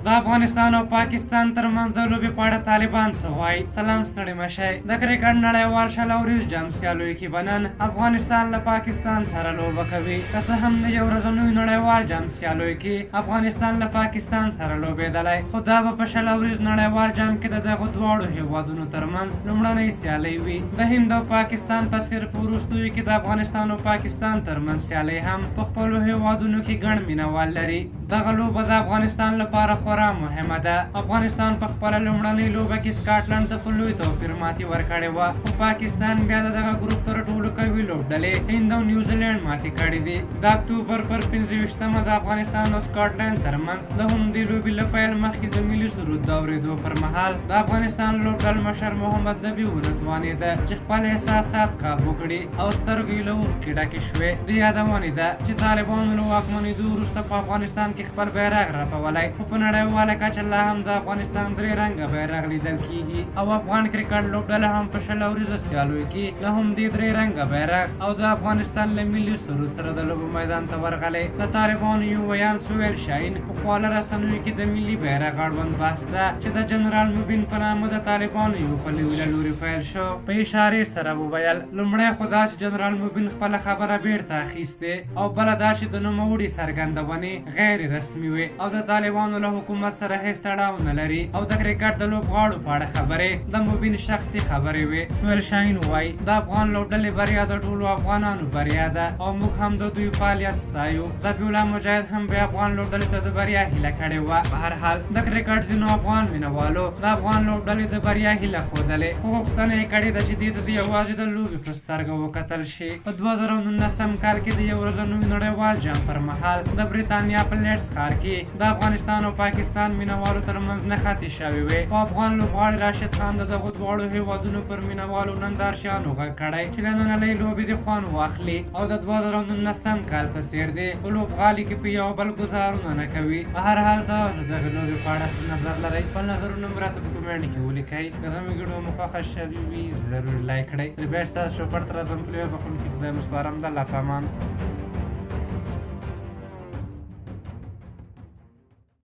د افغانستان او پاکستان ترمنځ د لوبې په اړه طالبان څه وایي. سلام ستړي مشئ. د کرکټ نړیوال شل اوریز جام سیالیو کې به نن افغانستان له پاکستان سره لوبه کوي. که څه هم د یو ورځنیو نړیوال جام سیالیو کې افغانستان له پاکستان سره لوبېدلی، خو دا به په شل اوریز نړیوال جام کې د دغو دواړو هیوادونو ترمنځ لومړنۍ سیالۍ وي. د هند او پاکستان په څېر په وروستیو کې د افغانستان او پاکستان ترمنځ سیالۍ هم په خپلو هیوادونو کې ګڼ مینوال لري. دغه لوبه د افغانستان لپاره خورا مهمه ده. افغانستان په خپله لومړنۍ لوبه کې سکاټلند ته په لوی توپیر ماتې ورکړې وه، خو پاکستان بیا د دغه ګروپ تر ټولو قوي لوبډلې هند او نیوزیلینډ ماتې کړې دي. د اکتوبر پر 25مه د افغانستان او سکاټلند ترمنځ د همدې لوبې له پیل مخکې د ملي سرود د اورېدو پر مهال د افغانستان لوبډل مشر محمد نبي ونتوانېده چې خپل احساسات قابو کړي او سترګې یې له اوښکې ډکې شوې. د یادونې ده چې طالبانو له واکمنېدو وروسته په افغانستان کې خپل بیرغ رپولی، خو په نړیواله کچه لا هم د افغانستان درې رنګه بیرغ لیدل کیږي او افغان کرکټ لوبډله هم په شل اوریزه سیالیو کې له همدې درې رنګه بیرغ او د افغانستان له ملي سرود سره د لوبو میدان ته ورغلی. د طالبانو یو ویان سویل شاهین په خواله رسنیو کې د ملي بیرغ اړوند بحث ده چې د جنرال مبین په نامه د طالبانو یو پلوي له لوري پیل شو. په اشارې سره وویل لومړی خو دا چې جنرال مبین خپله خبره بیرته اخیستې او بله دا چې د نوموړي څرګندونې غیر رسمي وي او د طالبانو له حکومت سره هیڅ تړاو نه لري او د کرکټ د لوبغاړو په اړه خبرې د مبین شخصي خبرې وي. سویل شاهین وایي د افغان لوبډلې بریا د ټولو افغانانو بریا ده او موږ هم د دوی فعالیت ستایو. ذبیح الله مجاهد هم بیا افغان لوبډلې ته د بریا هیله کړې وه. په هر حال د کرکټ ځینو افغان مینوالو د افغان لوبډلې د بریا هیله ښودلې، خو غوښتنه یې کړې ده چې دې ته د یوازې د لوبې په سترګه وکتل شي. په 2019 کال کې د یو ورځنیو نړیوال جام پر مهال د بریتانیا په لیډز ښار کې د افغانستان او پاکستان مینوالو ترمنځ نښتې شوې وې او افغان لوبغاړي راشد خان د دغو دواړو هیوادونو پر مینوالو نندارچیانو غږ کړی چې له نننۍ لوبې دې خوند واخلي او د 2019 کال په څېر دی په لوبغالي کې په یو بل ګزارونه نه کوي. په هر حال تاسو د دغې لوبې په اړه څه نظر لرئ؟ خپل نظرونه مو راته په کومنټ کې ولیکئ. که زموږ ویډیو مو خوښه شوې وي ضرور لایک کړئ. بیا ستاسو شوپر ته راځم، پلوی بخښونکي خدای مو سپارم. د الله په امان.